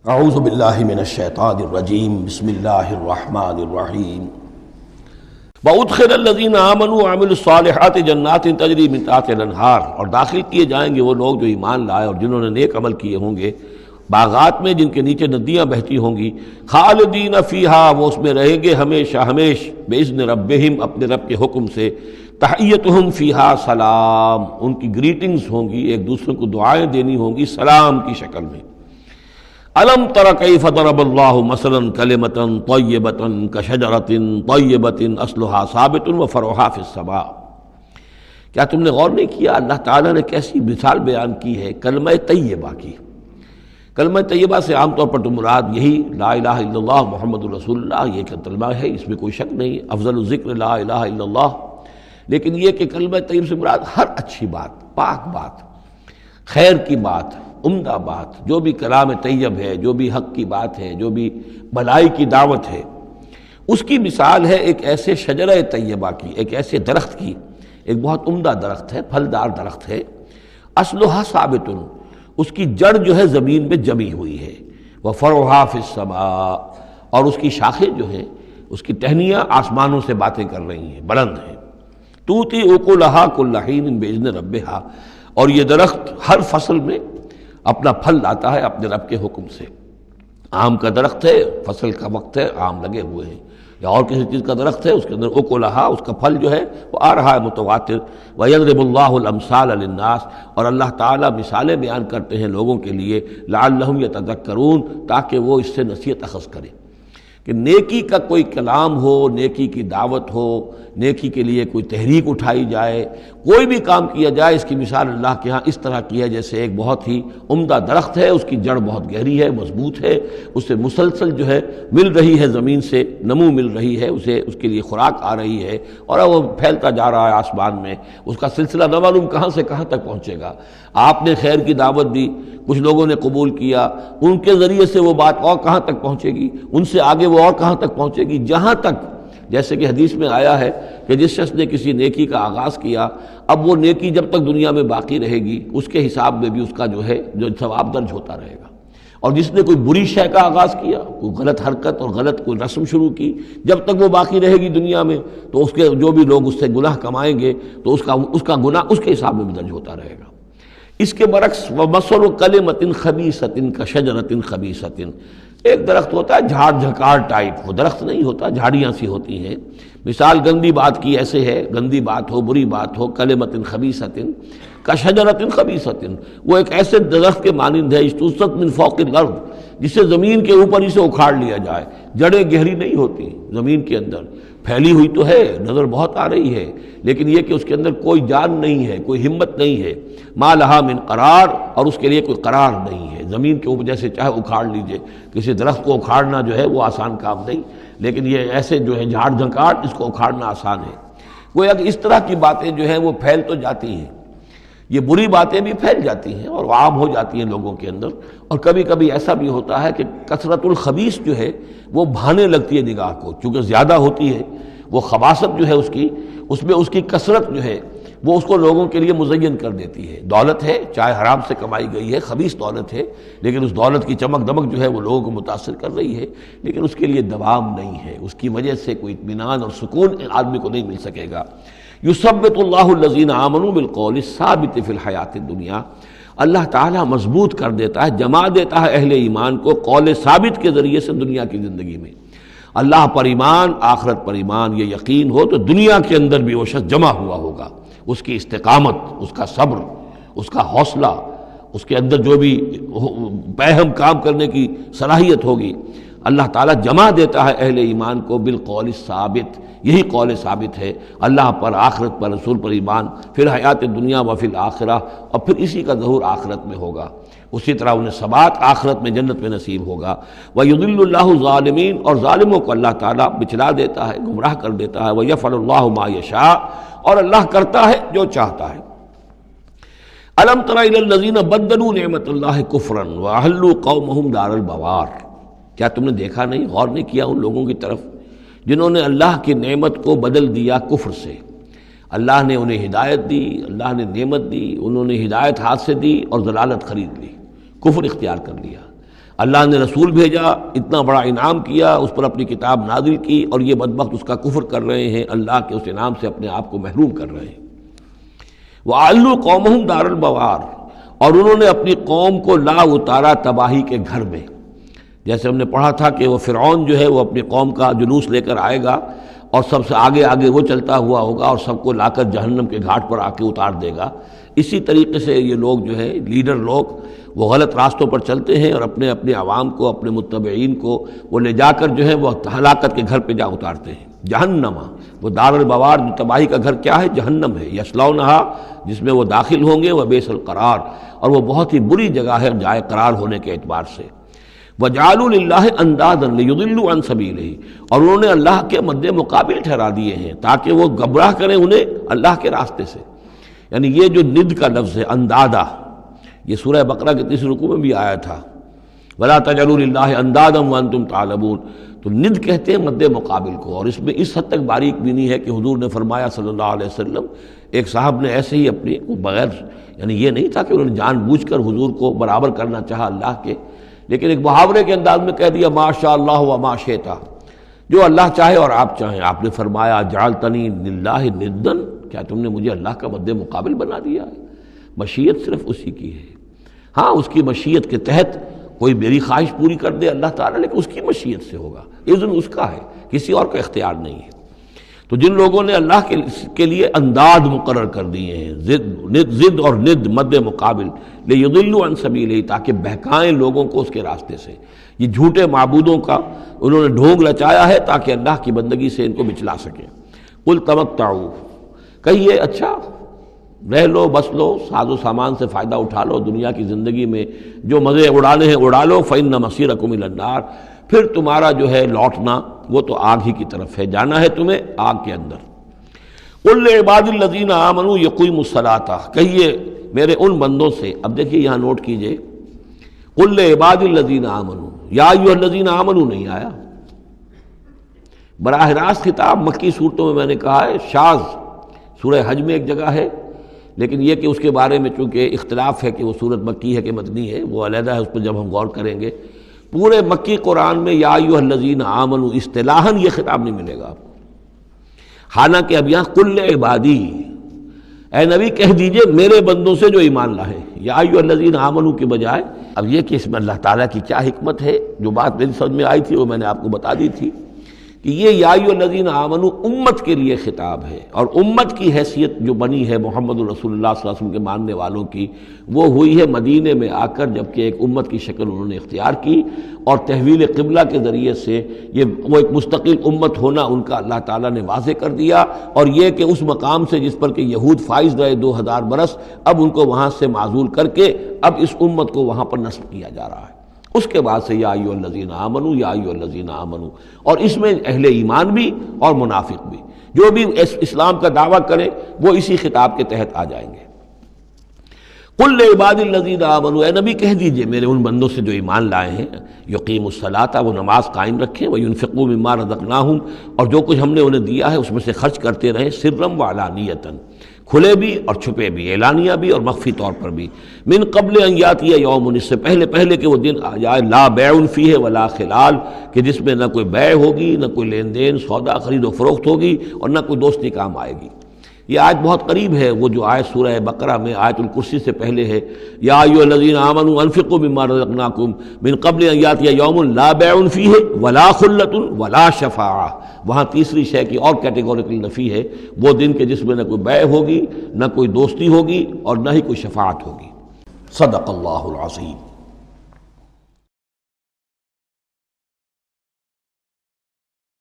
اعوذ باللہ من الشیطان الرجیم بسم اللہ الرحمن الرحیم وَأُدْخِلَ الَّذِينَ آمَنُوا وَعَمِلُوا الصَّالِحَاتِ جَنَّاتٍ تَجْرِي مِن تَحْتِهَا الْأَنْهَارُ، اور داخل کیے جائیں گے وہ لوگ جو ایمان لائے اور جنہوں نے نیک عمل کیے ہوں گے باغات میں جن کے نیچے ندیاں بہتی ہوں گی، خالدین فیہا، وہ اس میں رہیں گے ہمیشہ ہمیش، بِإِذْنِ رَبِّهِمْ، اپنے رب کے حکم سے، تحیتہم فیہا سلام، ان کی گریٹنگز ہوں گی، ایک دوسرے کو دعائیں دینی ہوں گی سلام کی شکل میں۔ الم تر کیف ضرب اللہ مثلا کلمۃ طیبۃ کشجرۃ طیبۃ اصلھا ثابت وفرعھا فی السماء، کیا تم نے غور نہیں کیا اللہ تعالیٰ نے کیسی مثال بیان کی ہے کلمہ طیبہ کی۔ کلمہ طیبہ سے عام طور پر تو مراد یہی لا الہ الا اللہ محمد رسول اللہ، یہ کلمہ ہے، اس میں کوئی شک نہیں، افضل الذکر لا الہ الا اللہ، لیکن یہ کہ کلمہ طیب سے مراد ہر اچھی بات، پاک بات، خیر کی بات، عمدہ بات، جو بھی کلام طیب ہے، جو بھی حق کی بات ہے، جو بھی بھلائی کی دعوت ہے، اس کی مثال ہے ایک ایسے شجرہ طیبہ کی، ایک ایسے درخت کی، ایک بہت عمدہ درخت ہے، پھلدار درخت ہے، اصلھا ثابت، اس کی جڑ جو ہے زمین میں جمی ہوئی ہے، وفرعھا فی السماء، اور اس کی شاخیں جو ہیں، اس کی ٹہنیاں آسمانوں سے باتیں کر رہی ہیں، بلند ہیں، تؤتی اکلھا کل حین باذن ربھا، اور یہ درخت ہر فصل میں اپنا پھل لاتا ہے اپنے رب کے حکم سے۔ آم کا درخت ہے، فصل کا وقت ہے، آم لگے ہوئے ہیں، یا اور کسی چیز کا درخت ہے، اس کے اندر اکلھا، اس کا پھل جو ہے وہ آ رہا ہے متواتر۔ وَيَضْرِبُ اللَّهُ الْأَمْثَالَ لِلنَّاسِ، اور اللہ تعالیٰ مثالیں بیان کرتے ہیں لوگوں کے لیے، لَعَلَّهُمْ يَتَذَكَّرُونَ، تاکہ وہ اس سے نصیحت اخذ کریں کہ نیکی کا کوئی کلام ہو، نیکی کی دعوت ہو، نیکی کے لیے کوئی تحریک اٹھائی جائے، کوئی بھی کام کیا جائے، اس کی مثال اللہ کے ہاں اس طرح کی ہے جیسے ایک بہت ہی عمدہ درخت ہے، اس کی جڑ بہت گہری ہے، مضبوط ہے، اس سے مسلسل جو ہے مل رہی ہے، زمین سے نمو مل رہی ہے، اسے اس کے لیے خوراک آ رہی ہے، اور وہ پھیلتا جا رہا ہے آسمان میں، اس کا سلسلہ نہ معلوم کہاں سے کہاں تک پہنچے گا۔ آپ نے خیر کی دعوت دی، کچھ لوگوں نے قبول کیا، ان کے ذریعے سے وہ بات اور کہاں تک پہنچے گی، ان سے آگے وہ اور کہاں تک پہنچے گی، جہاں تک، جیسے کہ حدیث میں آیا ہے کہ جس شخص نے کسی نیکی کا آغاز کیا، اب وہ نیکی جب تک دنیا میں باقی رہے گی اس کے حساب میں بھی اس کا جو ہے جو ثواب درج ہوتا رہے گا، اور جس نے کوئی بری شے کا آغاز کیا، کوئی غلط حرکت اور غلط کوئی رسم شروع کی، جب تک وہ باقی رہے گی دنیا میں تو اس کے جو بھی لوگ اس سے گناہ کمائیں گے تو اس کا گناہ اس کے حساب میں بھی درج ہوتا رہے گا۔ اس کے برعکس وَمَثَلُ كَلِمَةٍ خَبِيثَةٍ كَشَجَرَةٍ خَبِيثَةٍ، ایک درخت ہوتا ہے جھاڑ جھکاڑ ٹائپ، وہ درخت نہیں ہوتا، جھاڑیاں سی ہوتی ہیں، مثال گندی بات کی ایسے ہے، گندی بات ہو، بری بات ہو، کلمۃ خبیثۃ کشجرۃ خبیثۃ، وہ ایک ایسے درخت کے مانند ہے اجتثت من فوق الارض، جسے زمین کے اوپر ہی سے اکھاڑ لیا جائے، جڑیں گہری نہیں ہوتی، زمین کے اندر پھیلی ہوئی تو ہے، نظر بہت آ رہی ہے، لیکن یہ کہ اس کے اندر کوئی جان نہیں ہے، کوئی ہمت نہیں ہے، ما لہا من قرار، اور اس کے لیے کوئی قرار نہیں ہے، زمین کے اوپر جیسے چاہے اکھاڑ لیجئے، کسی درخت کو اکھاڑنا جو ہے وہ آسان کام نہیں، لیکن یہ ایسے جو ہے جھاڑ جھنکاڑ، اس کو اکھاڑنا آسان ہے۔ گویا کہ اس طرح کی باتیں جو ہیں وہ پھیل تو جاتی ہیں، یہ بری باتیں بھی پھیل جاتی ہیں اور عام ہو جاتی ہیں لوگوں کے اندر، اور کبھی کبھی ایسا بھی ہوتا ہے کہ کثرت الخبیث جو ہے وہ بھانے لگتی ہے نگاہ کو، چونکہ زیادہ ہوتی ہے وہ خباثت جو ہے اس میں اس کی کثرت جو ہے وہ اس کو لوگوں کے لیے مزین کر دیتی ہے۔ دولت ہے، چاہے حرام سے کمائی گئی ہے، خبیث دولت ہے، لیکن اس دولت کی چمک دمک جو ہے وہ لوگوں کو متاثر کر رہی ہے، لیکن اس کے لیے دوام نہیں ہے، اس کی وجہ سے کوئی اطمینان اور سکون آدمی کو نہیں مل سکے گا۔ یثبت اللہ الذین آمنوا بالقول الثابت فی الحیات الدنیا، اللہ تعالیٰ مضبوط کر دیتا ہے، جما دیتا ہے اہل ایمان کو قول ثابت کے ذریعے سے دنیا کی زندگی میں۔ اللہ پر ایمان، آخرت پر ایمان، یہ یقین ہو تو دنیا کے اندر بھی وہ شخص جمع ہوا ہوگا، اس کی استقامت، اس کا صبر، اس کا حوصلہ، اس کے اندر جو بھی باہم کام کرنے کی صلاحیت ہوگی، اللہ تعالیٰ جمع دیتا ہے اہل ایمان کو بالقول الثابت، یہی قول ثابت ہے، اللہ پر، آخرت پر، رسول پر ایمان، پھر حیات دنیا و فی الآخرہ، اور پھر اسی کا ظہور آخرت میں ہوگا، اسی طرح انہیں ثبات آخرت میں جنت میں نصیب ہوگا۔ وَيُضِلُّ اللَّهُ الظَّالِمِينَ، اور ظالموں کو اللہ تعالیٰ بچلا دیتا ہے، گمراہ کر دیتا ہے۔ وَيَفْعَلُ اللَّهُ مَا يَشَاءُ، اور اللہ کرتا ہے جو چاہتا ہے۔ أَلَمْ تَرَ إِلَى الَّذِينَ بَدَّلُوا نِعْمَةَ اللَّهِ كُفْرًا وَأَحَلُّوا قَوْمَهُمْ دَارَ الْبَوَارِ، کیا تم نے دیکھا نہیں، غور نہیں کیا ان لوگوں کی طرف جنہوں نے اللہ کی نعمت کو بدل دیا کفر سے؟ اللہ نے انہیں ہدایت دی، اللہ نے نعمت دی، انہوں نے ہدایت ہاتھ سے دی اور ضلالت خرید لی، کفر اختیار کر لیا۔ اللہ نے رسول بھیجا، اتنا بڑا انعام کیا، اس پر اپنی کتاب نازل کی، اور یہ بدبخت اس کا کفر کر رہے ہیں، اللہ کے اس انعام سے اپنے آپ کو محروم کر رہے ہیں۔ وَأَعْلُوا قَوْمَهُمْ دَارَ الْبَوَارِ، اور انہوں نے اپنی قوم کو لا اتارا تباہی کے گھر میں۔ جیسے ہم نے پڑھا تھا کہ وہ فرعون جو ہے وہ اپنی قوم کا جلوس لے کر آئے گا اور سب سے آگے آگے وہ چلتا ہوا ہوگا اور سب کو لا کر جہنم کے گھاٹ پر آ کے اتار دے گا۔ اسی طریقے سے یہ لوگ جو ہے لیڈر لوگ وہ غلط راستوں پر چلتے ہیں اور اپنے اپنے عوام کو، اپنے متبعین کو وہ لے جا کر جو ہے وہ ہلاکت کے گھر پہ جا اتارتے ہیں۔ جہنم، وہ دار البوار، جو تباہی کا گھر کیا ہے؟ جہنم ہے۔ یصلونھا، جس میں وہ داخل ہوں گے، وبئس القرار، اور وہ بہت ہی بری جگہ ہے جائے قرار ہونے کے اعتبار سے۔ وَجَعَلُوا لِلَّهِ أَندَادًا لِيُضِلُّوا عَن سَبِيلِهِ، اور انہوں نے اللہ کے مد مقابل ٹھہرا دیے ہیں تاکہ وہ گمراہ کریں انہیں اللہ کے راستے سے۔ یعنی یہ جو ند کا لفظ ہے اندادا، یہ سورہ بقرہ کے تیسرے رکوع میں بھی آیا تھا، وَلَا تَجْعَلُوا لِلَّهِ أَندَادًا وَأَنْتُمْ تَعْلَمُونَ، تو ند کہتے ہیں مد مقابل کو، اور اس میں اس حد تک باریک بھی نہیں ہے کہ حضور نے فرمایا صلی اللہ علیہ وسلم، ایک صاحب نے ایسے ہی اپنی بغیر، یعنی یہ نہیں تھا کہ انہوں نے جان بوجھ کر حضور کو برابر کرنا چاہا اللہ کے، لیکن ایک محاورے کے انداز میں کہہ دیا ما شاء اللہ و ما شئت، جو اللہ چاہے اور آپ چاہیں۔ آپ نے فرمایا جعلتنی للہ ندا، کیا تم نے مجھے اللہ کا مد مقابل بنا دیا ہے؟ مشیت صرف اسی کی ہے۔ ہاں، اس کی مشیت کے تحت کوئی میری خواہش پوری کر دے اللہ تعالیٰ، لیکن اس کی مشیت سے ہوگا، اذن اس کا ہے، کسی اور کا اختیار نہیں ہے۔ تو جن لوگوں نے اللہ کے لیے انداد مقرر کر دیے ہیں، ضد اور ند مد مقابل، لیضلوا عن سبیلہ، تاکہ بہکائیں لوگوں کو اس کے راستے سے، یہ جھوٹے معبودوں کا انہوں نے ڈھونگ رچایا ہے تاکہ اللہ کی بندگی سے ان کو بچلا سکیں۔ قل تمتعوا، کہیے اچھا رہ لو، بس لو، ساز و سامان سے فائدہ اٹھا لو، دنیا کی زندگی میں جو مزے اڑانے ہیں اڑا لو، فإن مصیرکم الی النار، پھر تمہارا جو ہے لوٹنا وہ تو آگ ہی کی طرف ہے، جانا ہے تمہیں آگ کے اندر۔ قل لعباد الذین آمنوا یقیموا الصلاۃ، کہیے میرے ان بندوں سے، اب دیکھیے یہاں نوٹ کیجئے، قل لعباد الذین آمنوا، یا ایھا الذین آمنوا نہیں آیا، براہ راست خطاب مکی صورتوں میں میں نے کہا ہے شاذ، سورہ حج میں ایک جگہ ہے، لیکن یہ کہ اس کے بارے میں چونکہ اختلاف ہے کہ وہ سورت مکی ہے کہ مدنی ہے، وہ علیحدہ ہے، اس پر جب ہم غور کریں گے۔ پورے مکی قرآن میں یا ایھا الذین آمنوا اصطلاحاً یہ خطاب نہیں ملے گا آپ کو، حالانکہ اب یہاں قل عبادی، اے نبی کہہ دیجئے میرے بندوں سے جو ایمان لائے، یا ایھا الذین آمنوا کے بجائے۔ اب یہ کہ اس میں اللہ تعالیٰ کی کیا حکمت ہے، جو بات میری سمجھ میں آئی تھی وہ میں نے آپ کو بتا دی تھی کہ یہ یا ایھا الذین آمنوا امت کے لیے خطاب ہے، اور امت کی حیثیت جو بنی ہے محمد رسول اللہ صلی اللہ علیہ وسلم کے ماننے والوں کی، وہ ہوئی ہے مدینے میں آ کر، جبکہ ایک امت کی شکل انہوں نے اختیار کی، اور تحویل قبلہ کے ذریعے سے یہ وہ ایک مستقل امت ہونا ان کا اللہ تعالیٰ نے واضح کر دیا، اور یہ کہ اس مقام سے جس پر کہ یہود فائز رہے 2000 برس، اب ان کو وہاں سے معزول کر کے اب اس امت کو وہاں پر نصب کیا جا رہا ہے۔ اس کے بعد سے یا ایھا الذین آمنوا، یا ایھا الذین آمنوا، اور اس میں اہل ایمان بھی اور منافق بھی، جو بھی اسلام کا دعویٰ کریں وہ اسی خطاب کے تحت آ جائیں گے۔ قل لعباد الذین آمنوا، اے نبی کہہ دیجئے میرے ان بندوں سے جو ایمان لائے ہیں، یقیموا الصلاۃ، وہ نماز قائم رکھیں، وینفقوا مما رزقناہم، اور جو کچھ ہم نے انہیں دیا ہے اس میں سے خرچ کرتے رہیں، سرا وعلانیۃ، کھلے بھی اور چھپے بھی، اعلانیہ بھی اور مخفی طور پر بھی، من قبل ان یاتی یوم، اس سے پہلے کہ وہ دن آ جائے، لا بیع فیہ ولا خلال، کہ جس میں نہ کوئی بیع ہوگی، نہ کوئی لین دین سودا خرید و فروخت ہوگی، اور نہ کوئی دوستی کام آئے گی۔ یہ آیت بہت قریب ہے وہ جو آیت سورہ بقرہ میں آیت الکرسی سے پہلے ہے، یا ایھا الذین آمنوا انفقوا مما رزقناکم من قبل ان یاتی یوم لا بیع فیہ ولا خلۃ ولا شفاعہ، وہاں تیسری شے کی اور کیٹیگوریکل نفی ہے، وہ دن کے جس میں نہ کوئی بیع ہوگی، نہ کوئی دوستی ہوگی، اور نہ ہی کوئی شفاعت ہوگی۔ صدق اللہ العظیم۔